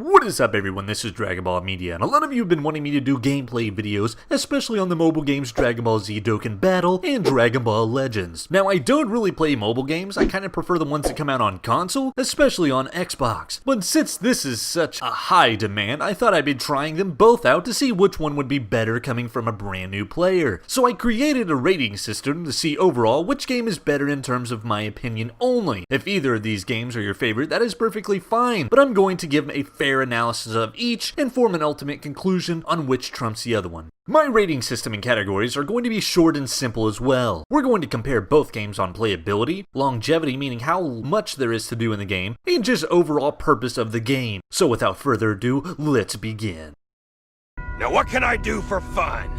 What is up everyone, this is DragonBallMedia, and a lot of you have been wanting me to do gameplay videos, especially on the mobile games Dragon Ball Z Dokkan Battle and Dragon Ball Legends. Now I don't really play mobile games, I kinda prefer the ones that come out on console, especially on Xbox. But since this is such a high demand, I thought I'd be trying them both out to see which one would be better coming from a brand new player. So I created a rating system to see overall which game is better in terms of my opinion only. If either of these games are your favorite, that is perfectly fine, but I'm going to give a fair analysis of each and form an ultimate conclusion on which trumps the other one. My rating system and categories are going to be short and simple as well. We're going to compare both games on playability, longevity meaning how much there is to do in the game, and just overall purpose of the game. So without further ado, let's begin. Now what can I do for fun?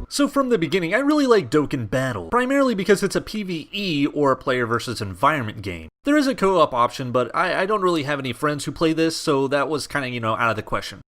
So from the beginning, I really like Dokkan Battle, primarily because it's a PvE or a player versus environment game. There is a co-op option, but I don't really have any friends who play this, so that was kinda, out of the question.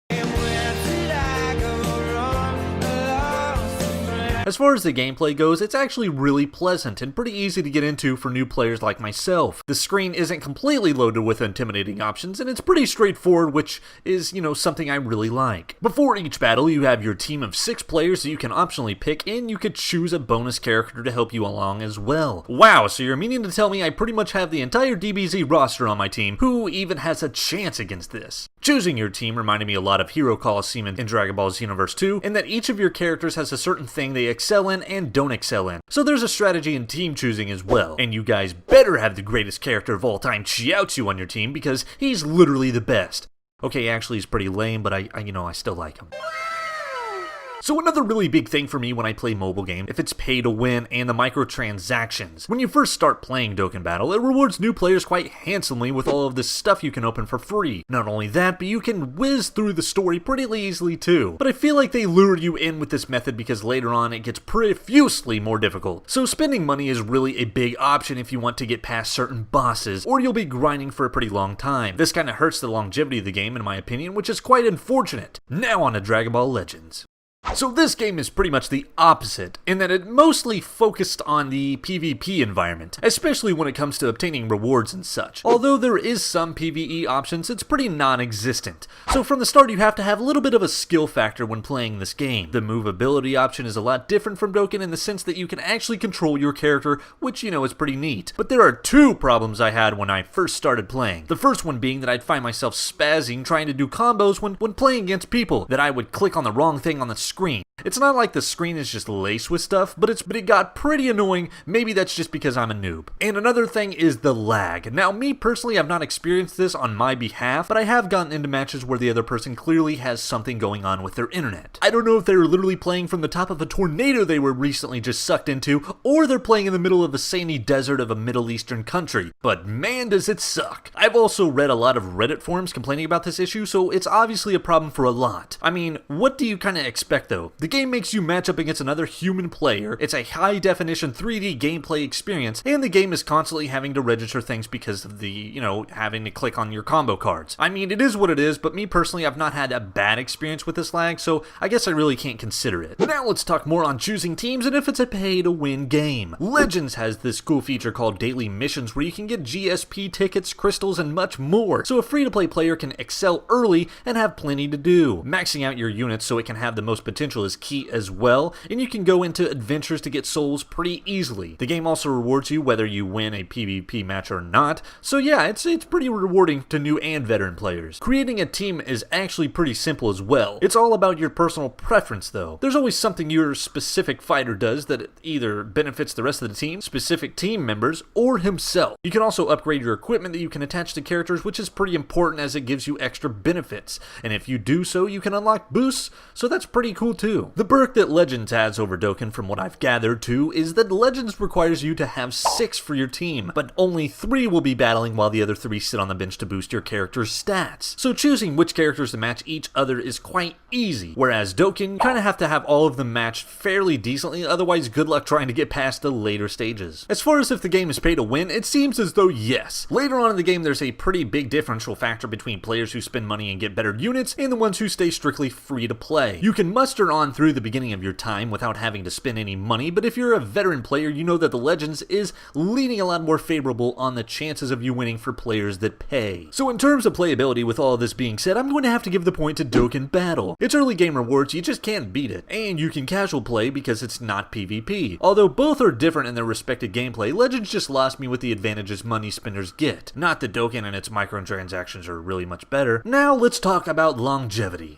As far as the gameplay goes, it's actually really pleasant and pretty easy to get into for new players like myself. The screen isn't completely loaded with intimidating options, and it's pretty straightforward, which is, something I really like. Before each battle, you have your team of 6 players that you can optionally pick, and you could choose a bonus character to help you along as well. Wow, so you're meaning to tell me I pretty much have the entire DBZ roster on my team, who even has a chance against this? Choosing your team reminded me a lot of Hero Coliseum in Dragon Ball Xenoverse 2, in that each of your characters has a certain thing they excel in and don't excel in. So there's a strategy in team choosing as well. And you guys better have the greatest character of all time, Chiaotzu, on your team because he's literally the best. Okay, actually he's pretty lame, but I still like him. So another really big thing for me when I play mobile game, if it's pay to win and the microtransactions. When you first start playing Dokkan Battle, it rewards new players quite handsomely with all of this stuff you can open for free. Not only that, but you can whiz through the story pretty easily too. But I feel like they lure you in with this method because later on it gets profusely more difficult. So spending money is really a big option if you want to get past certain bosses, or you'll be grinding for a pretty long time. This kinda hurts the longevity of the game in my opinion, which is quite unfortunate. Now on to Dragon Ball Legends. So this game is pretty much the opposite, in that it mostly focused on the PvP environment, especially when it comes to obtaining rewards and such. Although there is some PvE options, it's pretty non-existent. So from the start you have to have a little bit of a skill factor when playing this game. The movability option is a lot different from Dokkan in the sense that you can actually control your character, which is pretty neat. But there are 2 problems I had when I first started playing. The first one being that I'd find myself spazzing trying to do combos when playing against people, that I would click on the wrong thing on the screen. It's not like the screen is just laced with stuff, but it got pretty annoying. Maybe that's just because I'm a noob. And another thing is the lag. Now, me personally, I've not experienced this on my behalf, but I have gotten into matches where the other person clearly has something going on with their internet. I don't know if they were literally playing from the top of a tornado they were recently just sucked into, or they're playing in the middle of a sandy desert of a Middle Eastern country, but man does it suck. I've also read a lot of Reddit forums complaining about this issue, so it's obviously a problem for a lot. I mean, what do you kinda expect though? The game makes you match up against another human player, it's a high-definition 3D gameplay experience, and the game is constantly having to register things because of the, having to click on your combo cards. I mean, it is what it is, but me personally, I've not had a bad experience with this lag, so I guess I really can't consider it. Now let's talk more on choosing teams and if it's a pay-to-win game. Legends has this cool feature called daily missions where you can get GSP tickets, crystals, and much more, so a free-to-play player can excel early and have plenty to do. Maxing out your units so it can have the most potential is key as well, and you can go into adventures to get souls pretty easily. The game also rewards you whether you win a PvP match or not, so yeah, it's pretty rewarding to new and veteran players. Creating a team is actually pretty simple as well. It's all about your personal preference though. There's always something your specific fighter does that either benefits the rest of the team, specific team members, or himself. You can also upgrade your equipment that you can attach to characters, which is pretty important as it gives you extra benefits, and if you do so, you can unlock boosts, so that's pretty cool too. The perk that Legends has over Dokkan, from what I've gathered too, is that Legends requires you to have 6 for your team, but only 3 will be battling while the other 3 sit on the bench to boost your character's stats. So choosing which characters to match each other is quite easy, whereas Dokkan, you kinda have to have all of them matched fairly decently, otherwise good luck trying to get past the later stages. As far as if the game is pay to win, it seems as though yes. Later on in the game there's a pretty big differential factor between players who spend money and get better units and the ones who stay strictly free to play. You can muster on gone through the beginning of your time without having to spend any money, but if you're a veteran player, you know that the Legends is leaning a lot more favorable on the chances of you winning for players that pay. So in terms of playability, with all of this being said, I'm going to have to give the point to Dokkan Battle. It's early game rewards, you just can't beat it, and you can casual play because it's not PvP. Although both are different in their respective gameplay, Legends just lost me with the advantages money spenders get. Not that Dokkan and its microtransactions are really much better. Now let's talk about longevity.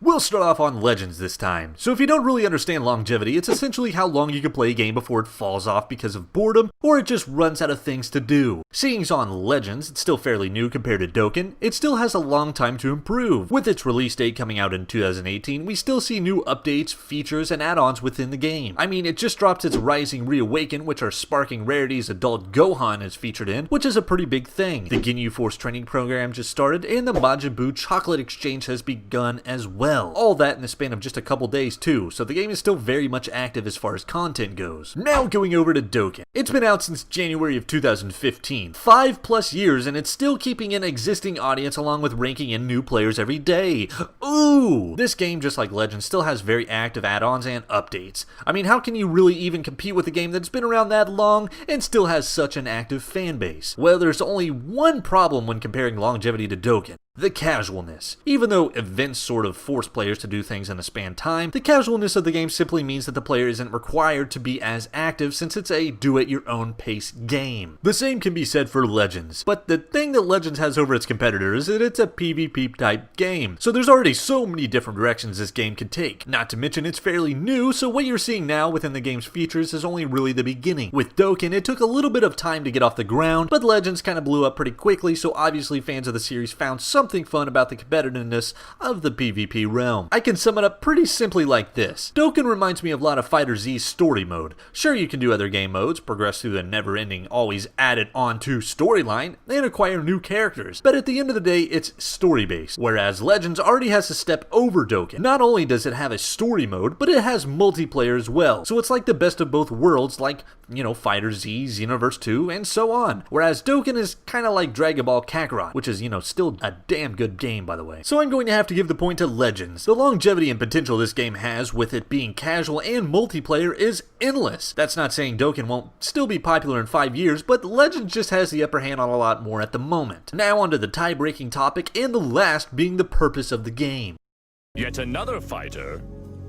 We'll start off on Legends this time. So if you don't really understand longevity, it's essentially how long you can play a game before it falls off because of boredom, or it just runs out of things to do. Seeing as on Legends, it's still fairly new compared to Dokkan, it still has a long time to improve. With its release date coming out in 2018, we still see new updates, features, and add-ons within the game. I mean, it just dropped its Rising Reawaken, which are sparking rarities adult Gohan is featured in, which is a pretty big thing. The Ginyu Force training program just started, and the Majin Buu chocolate exchange has begun as well. All that in the span of just a couple days too, so the game is still very much active as far as content goes. Now going over to Dokkan. It's been out since January of 2015, 5+ years, and it's still keeping an existing audience along with ranking in new players every day. Ooh! This game, just like Legends, still has very active add-ons and updates. I mean, how can you really even compete with a game that's been around that long and still has such an active fan base? Well, there's only one problem when comparing longevity to Dokkan. The casualness. Even though events sort of force players to do things in a span time, the casualness of the game simply means that the player isn't required to be as active since it's a do-at-your-own pace game. The same can be said for Legends, but the thing that Legends has over its competitors is that it's a PvP type game, so there's already so many different directions this game can take. Not to mention it's fairly new, so what you're seeing now within the game's features is only really the beginning. With Dokkan, it took a little bit of time to get off the ground, but Legends kind of blew up pretty quickly, so obviously fans of the series found something fun about the competitiveness of the PvP realm. I can sum it up pretty simply like this. Dokkan reminds me of a lot of Fighter Z's story mode. Sure, you can do other game modes, progress through the never-ending, always added onto storyline, and acquire new characters, but at the end of the day, it's story-based, whereas Legends already has a step over Dokkan. Not only does it have a story mode, but it has multiplayer as well, so it's like the best of both worlds, like, you know, Fighter Z, Xenoverse 2, and so on. Whereas Dokkan is kinda like Dragon Ball Kakarot, which is, you know, still a damn good game, by the way. So I'm going to have to give the point to Legends. The longevity and potential this game has, with it being casual and multiplayer, is endless. That's not saying Dokkan won't still be popular in 5 years, but Legends just has the upper hand on a lot more at the moment. Now onto the tie-breaking topic, and the last being the purpose of the game. Yet another fighter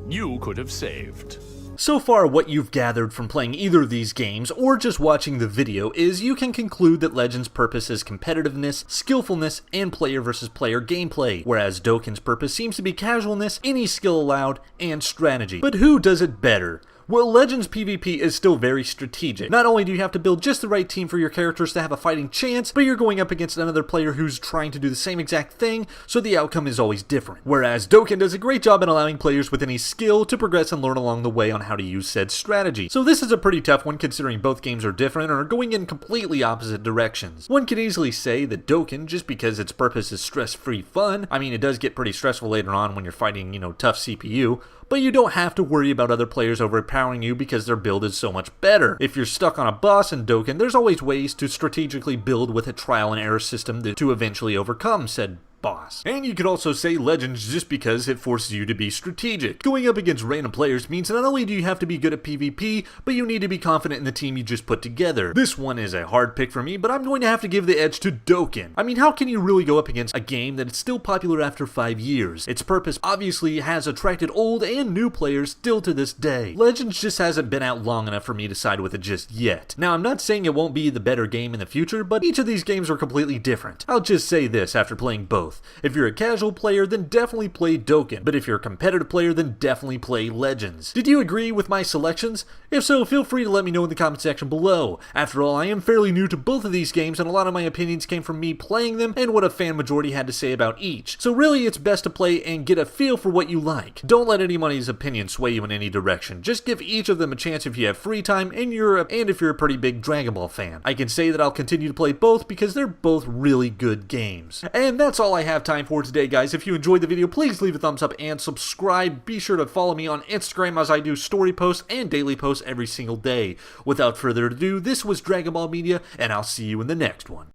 you could have saved. So far, what you've gathered from playing either of these games, or just watching the video, is you can conclude that Legends' purpose is competitiveness, skillfulness, and player versus player gameplay, whereas Dokkan's purpose seems to be casualness, any skill allowed, and strategy. But who does it better? Well, Legends PvP is still very strategic. Not only do you have to build just the right team for your characters to have a fighting chance, but you're going up against another player who's trying to do the same exact thing, so the outcome is always different. Whereas Dokkan does a great job in allowing players with any skill to progress and learn along the way on how to use said strategy. So this is a pretty tough one considering both games are different and are going in completely opposite directions. One could easily say that Dokkan, just because its purpose is stress-free fun, I mean it does get pretty stressful later on when you're fighting, you know, tough CPU, but you don't have to worry about other players overpowering you because their build is so much better. If you're stuck on a boss in Dokkan, there's always ways to strategically build with a trial and error system to eventually overcome said boss. And you could also say Legends just because it forces you to be strategic. Going up against random players means not only do you have to be good at PvP, but you need to be confident in the team you just put together. This one is a hard pick for me, but I'm going to have to give the edge to Dokkan. I mean, how can you really go up against a game that is still popular after 5 years? Its purpose obviously has attracted old and new players still to this day. Legends just hasn't been out long enough for me to side with it just yet. Now, I'm not saying it won't be the better game in the future, but each of these games are completely different. I'll just say this after playing both. If you're a casual player, then definitely play Dokkan, but if you're a competitive player, then definitely play Legends. Did you agree with my selections? If so, feel free to let me know in the comment section below. After all, I am fairly new to both of these games, and a lot of my opinions came from me playing them and what a fan majority had to say about each. So really, it's best to play and get a feel for what you like. Don't let anybody's opinion sway you in any direction. Just give each of them a chance if you have free time and if you're a pretty big Dragon Ball fan. I can say that I'll continue to play both because they're both really good games. And that's all I have time for today, guys. If you enjoyed the video, please leave a thumbs up and subscribe. Be sure to follow me on Instagram as I do story posts and daily posts every single day. Without further ado, this was Dragon Ball Media, and I'll see you in the next one.